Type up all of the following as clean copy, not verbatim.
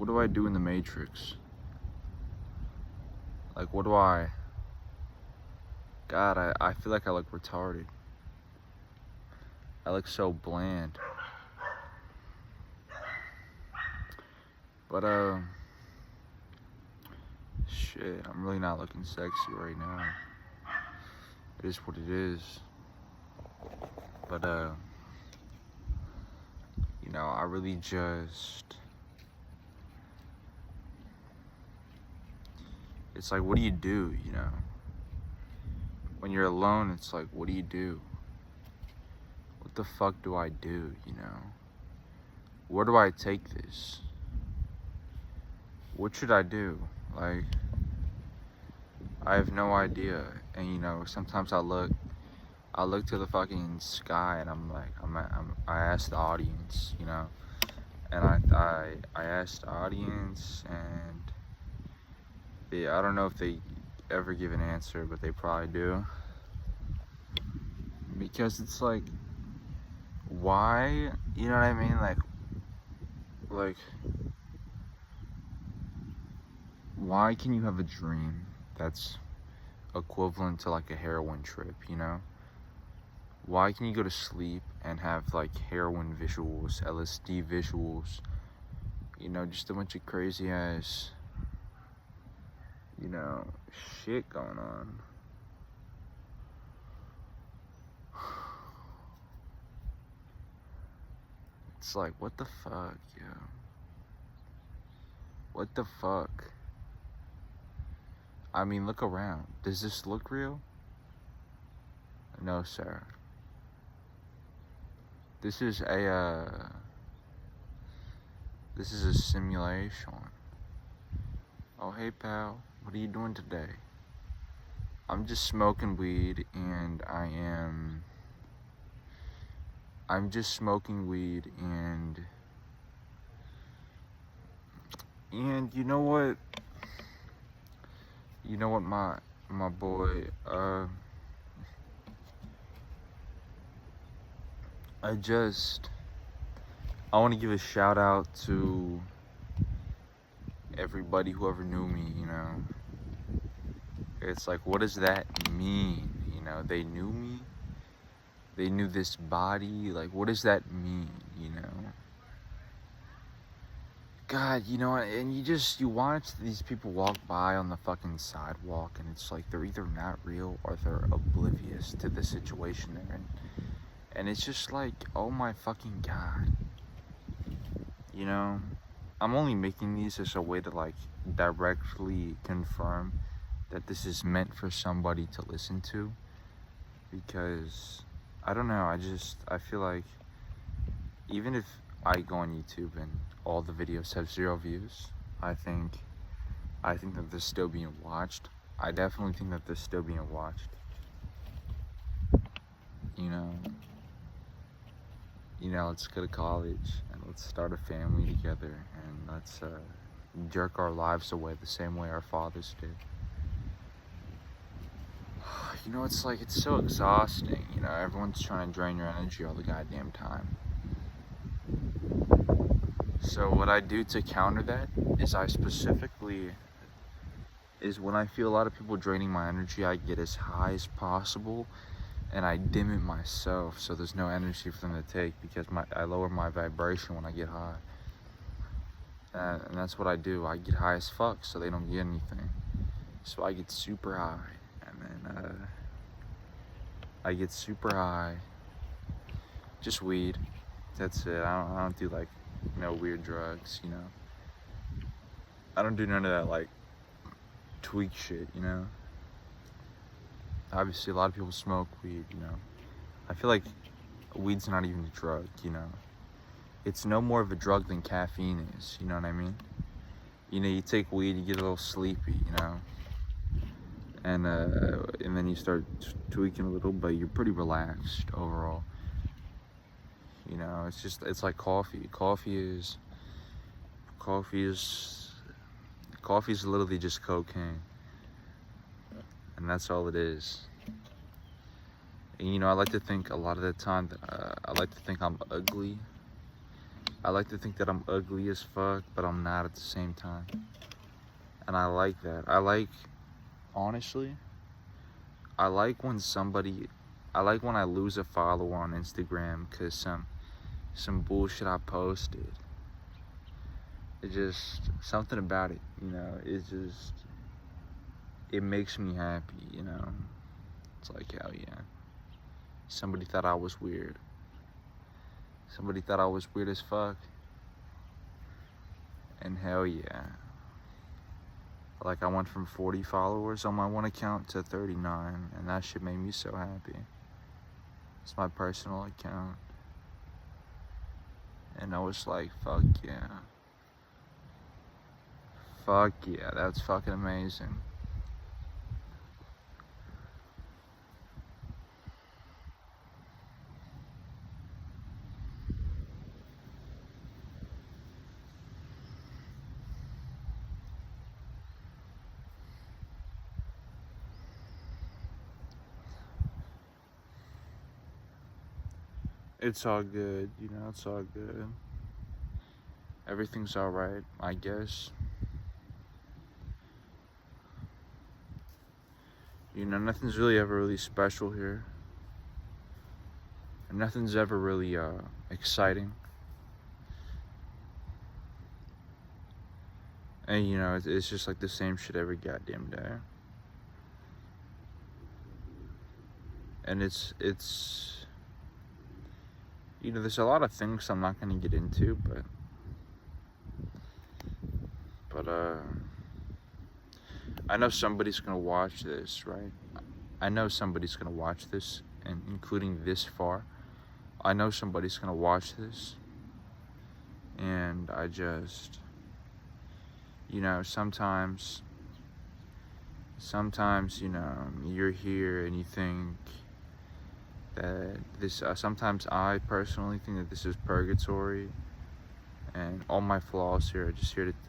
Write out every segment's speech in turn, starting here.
what do I do in the Matrix? Like, what do I... God, I feel like I look retarded. I look so bland. But, shit, I'm really not looking sexy right now. It is what it is. But, you know, I really just... It's like, what do, you know? When you're alone, it's like, what do you do? What the fuck do I do, you know? Where do I take this? What should I do? Like, I have no idea. And, you know, sometimes I look to the fucking sky and I'm like, I ask the audience, you know? And I asked the audience, and I don't know if they ever give an answer, but they probably do. Because it's like, why? You know what I mean? Like, why can you have a dream that's equivalent to like a heroin trip, you know? Why can you go to sleep and have like heroin visuals, LSD visuals, you know, just a bunch of crazy ass, you know, shit going on? It's like, what the fuck, yo? What the fuck? I mean, look around. Does this look real? No, sir. This is a simulation. Oh, hey, pal. What are you doing today? I'm just smoking weed, and I'm just smoking weed, and you know what? You know what, my boy, I want to give a shout out to everybody who ever knew me, you know? It's like, what does that mean? You know, they knew me, they knew this body, like, what does that mean, you know? God, you know, and you watch these people walk by on the fucking sidewalk, and it's like they're either not real or they're oblivious to the situation they're in. And it's just like, oh my fucking God. You know, I'm only making these as a way to like directly confirm that this is meant for somebody to listen to. Because, I don't know, I feel like even if I go on YouTube and all the videos have 0 views, I think that they're still being watched. I definitely think that they're still being watched. You know, let's go to college and let's start a family together, and let's jerk our lives away the same way our fathers did. You know, it's like, it's so exhausting. You know, everyone's trying to drain your energy all the goddamn time. So what I do to counter that is when I feel a lot of people draining my energy, I get as high as possible and I dim it myself so there's no energy for them to take, because I lower my vibration when I get high. And that's what I do. I get high as fuck so they don't get anything. So I get super high, and then I get super high, just weed. That's it. I don't do like no weird drugs, you know. I don't do none of that like tweak shit, you know. Obviously, a lot of people smoke weed, you know. I feel like weed's not even a drug, you know. It's no more of a drug than caffeine is, you know what I mean? You know, you take weed, you get a little sleepy, you know. And then you start tweaking a little, but you're pretty relaxed overall. You know, it's like coffee. Coffee is literally just cocaine. And that's all it is. And, you know, I like to think a lot of the time that I like to think I'm ugly. I like to think that I'm ugly as fuck, but I'm not at the same time. And I like that. Honestly, I like when I lose a follower on Instagram because some bullshit I posted. It just, something about it, it makes me happy, It's like, hell yeah. Somebody thought I was weird. Somebody thought I was weird as fuck. And hell yeah. Like, I went from 40 followers on my one account to 39, and that shit made me so happy. It's my personal account. And I was like, fuck yeah. Fuck yeah, that's fucking amazing. It's all good, it's all good. Everything's alright, I guess. Nothing's really ever really special here. And nothing's ever really exciting. And it's just like the same shit every goddamn day. And it's there's a lot of things I'm not gonna get into, but I know somebody's gonna watch this, right? I know somebody's gonna watch this, and including this far, I know somebody's gonna watch this, and I just, sometimes, you're here and you think that this, sometimes I personally think that this is purgatory, and all my flaws here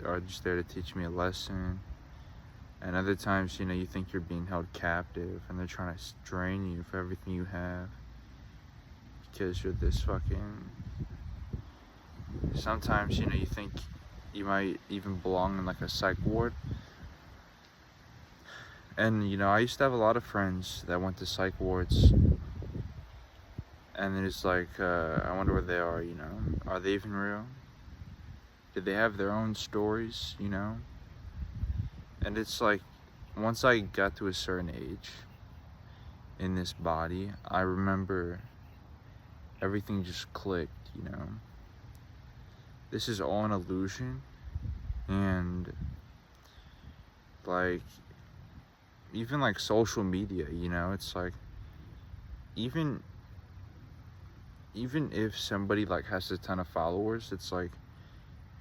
are just there to teach me a lesson. And other times, you think you're being held captive, and they're trying to drain you for everything you have, because you're this fucking. Sometimes, you think you might even belong in like a psych ward. And I used to have a lot of friends that went to psych wards. And it's like, I wonder where they are, Are they even real? Did they have their own stories, And it's like, once I got to a certain age in this body, I remember everything just clicked, This is all an illusion. And, like, even like social media, it's like, even if somebody like has a ton of followers, it's like,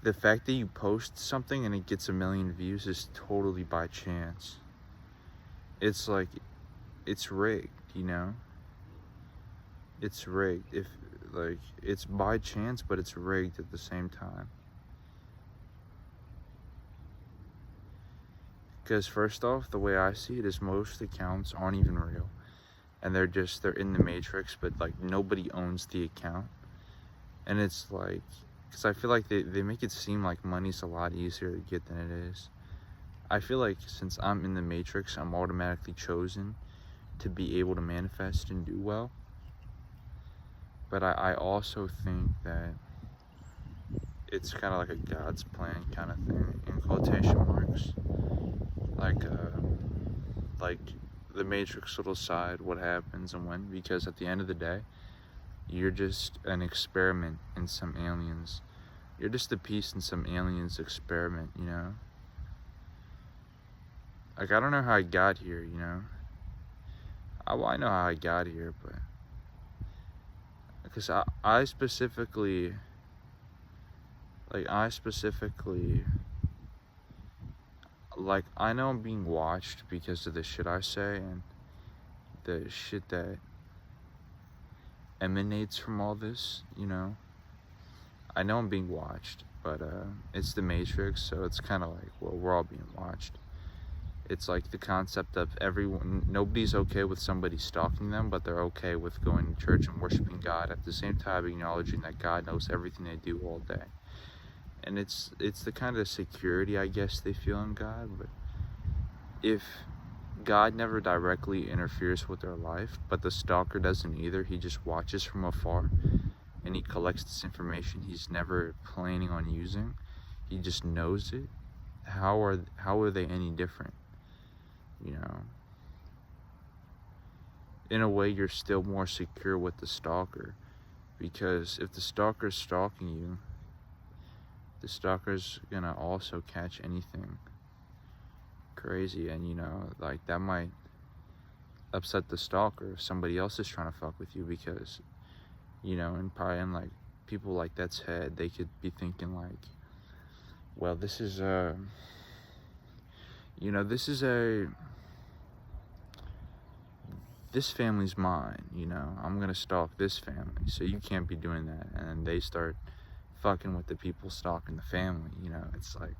the fact that you post something and it gets 1 million views is totally by chance. It's like, it's rigged, It's rigged. It's by chance, but it's rigged at the same time. Because first off, the way I see it is most accounts aren't even real. And they're in the matrix, but like nobody owns the account. And it's like, because I feel like they make it seem like money's a lot easier to get than it is. I feel like since I'm in the matrix, I'm automatically chosen to be able to manifest and do well. But I also think that it's kind of like a God's plan kind of thing, in quotation marks. Like the matrix will decide what happens and when, because at the end of the day, you're just an experiment in some aliens. You're just a piece in some aliens experiment, Like, I don't know how I got here, I know how I got here, but because I specifically, like, I know I'm being watched because of the shit I say and the shit that emanates from all this, I know I'm being watched, but it's the Matrix, so it's kind of like, well, we're all being watched. It's like the concept of nobody's okay with somebody stalking them, but they're okay with going to church and worshiping God at the same time, acknowledging that God knows everything they do all day. And it's the kind of security, I guess, they feel in God. But if God never directly interferes with their life, but the stalker doesn't either, he just watches from afar and he collects this information he's never planning on using, he just knows it, how are they any different? You know, in a way, you're still more secure with the stalker, because if the stalker's stalking you, the stalker's gonna also catch anything crazy, and you know, like, that might upset the stalker if somebody else is trying to fuck with you, because, you know, and probably in like people like that's head, they could be thinking like, well, this is you know, this family's mine, you know, I'm gonna stalk this family, so you can't be doing that. And then they start fucking with the people stalking the family, you know. It's like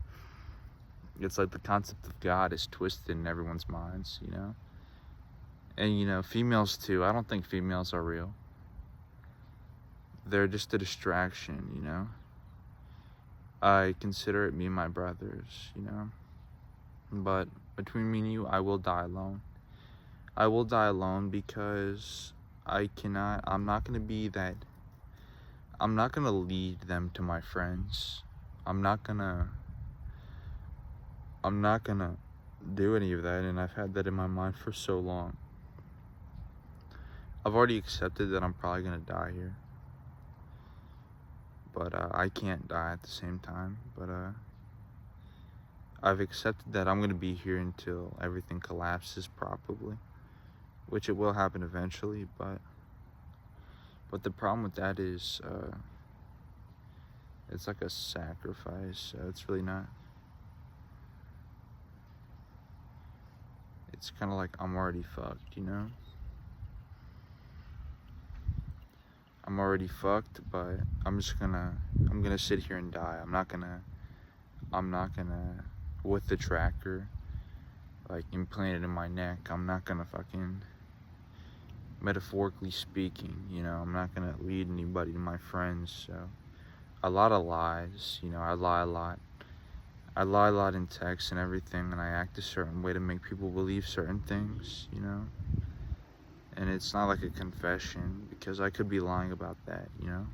the concept of God is twisted in everyone's minds, you know. And, you know, females too. I don't think females are real. They're just a distraction, you know. I consider it me and my brothers, you know. But between me and you, I will die alone. I will die alone because I'm not going to lead them to my friends. I'm not going to do any of that, and I've had that in my mind for so long. I've already accepted that I'm probably going to die here. But I can't die at the same time. But I've accepted that I'm going to be here until everything collapses probably, which it will happen eventually. But the problem with that is it's like a sacrifice. It's really not. It's kind of like I'm already fucked, you know? I'm already fucked, but I'm gonna sit here and die. I'm not gonna, with the tracker, like, implanted in my neck, I'm not gonna fucking, metaphorically speaking, you know, I'm not gonna lead anybody to my friends. So, a lot of lies, you know, I lie a lot. I lie a lot in text and everything, and I act a certain way to make people believe certain things, you know? And it's not like a confession, because I could be lying about that, you know?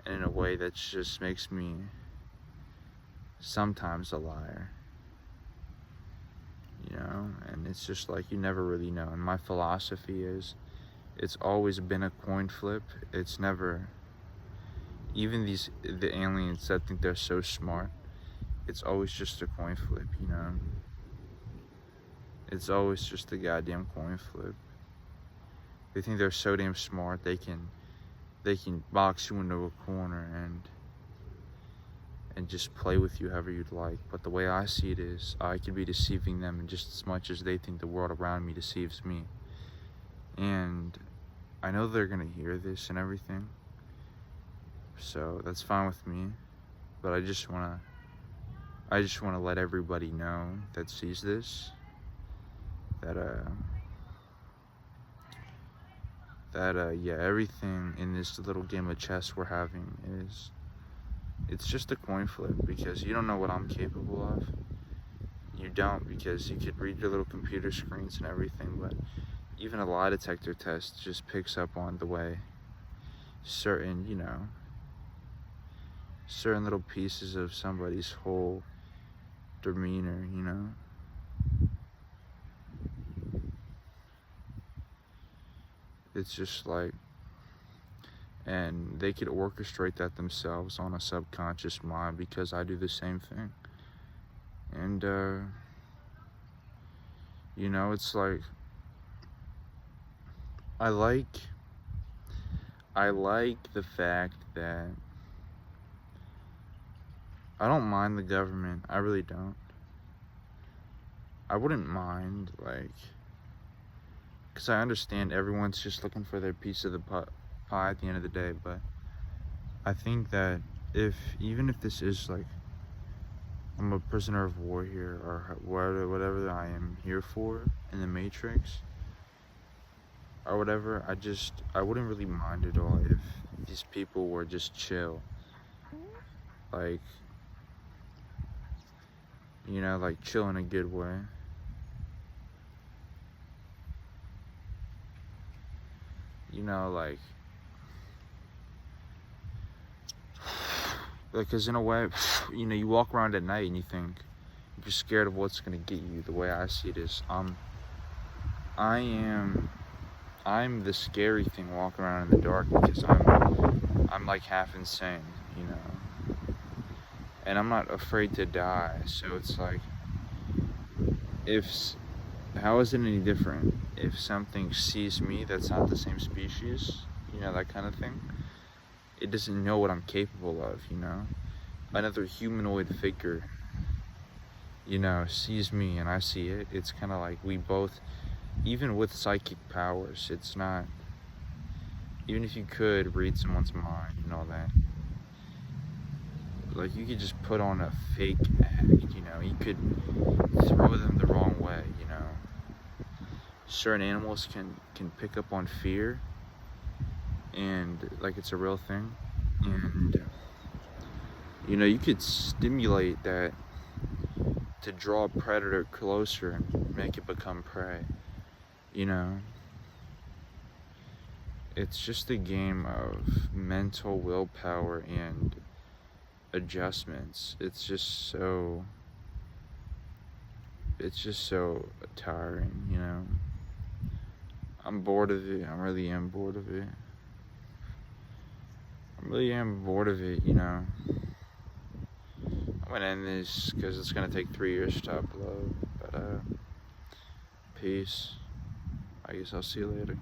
And in a way that just makes me sometimes a liar, you know? And it's just like, you never really know. And my philosophy is, it's always been a coin flip. It's never, even the aliens that think they're so smart, it's always just a coin flip, you know? It's always just a goddamn coin flip. They think they're so damn smart, they can box you into a corner and just play with you however you'd like. But the way I see it is, I could be deceiving them just as much as they think the world around me deceives me. And I know they're gonna hear this and everything, so that's fine with me. But I just wanna let everybody know that sees this that yeah, everything in this little game of chess we're having it's just a coin flip, because you don't know what I'm capable of. You don't, because you could read your little computer screens and everything, but even a lie detector test just picks up on the way certain, you know, certain little pieces of somebody's whole demeanor, you know. It's just like, and they could orchestrate that themselves on a subconscious mind, because I do the same thing. And you know, it's like, I like the fact that I don't mind the government. I really don't. I wouldn't mind, like, because I understand everyone's just looking for their piece of the pie at the end of the day. But I think that even if this is like a I'm a prisoner of war here, or whatever I am here for in the Matrix, or whatever. I wouldn't really mind at all if these people were just chill. Like, you know, like chill in a good way. You know, like, because in a way, you know, you walk around at night and you think, you're scared of what's gonna get you. The way I see it is, I'm the scary thing walking around in the dark, because I'm like half insane, you know, and I'm not afraid to die. So it's like, how is it any different if something sees me that's not the same species, you know, that kind of thing? It doesn't know what I'm capable of, you know? Another humanoid figure, you know, sees me and I see it. It's kind of like we both, even with psychic powers, it's not, even if you could read someone's mind and all that, like, you could just put on a fake act, you know? You could throw them the wrong way, you know? Certain animals can pick up on fear, and like it's a real thing, and you know, you could stimulate that to draw a predator closer and make it become prey, you know? It's just a game of mental willpower and adjustments. It's just so tiring, you know? I'm bored of it. I really am bored of it. I really am bored of it, you know? I'm gonna end this because it's gonna take 3 years to upload. But peace. I guess I'll see you later.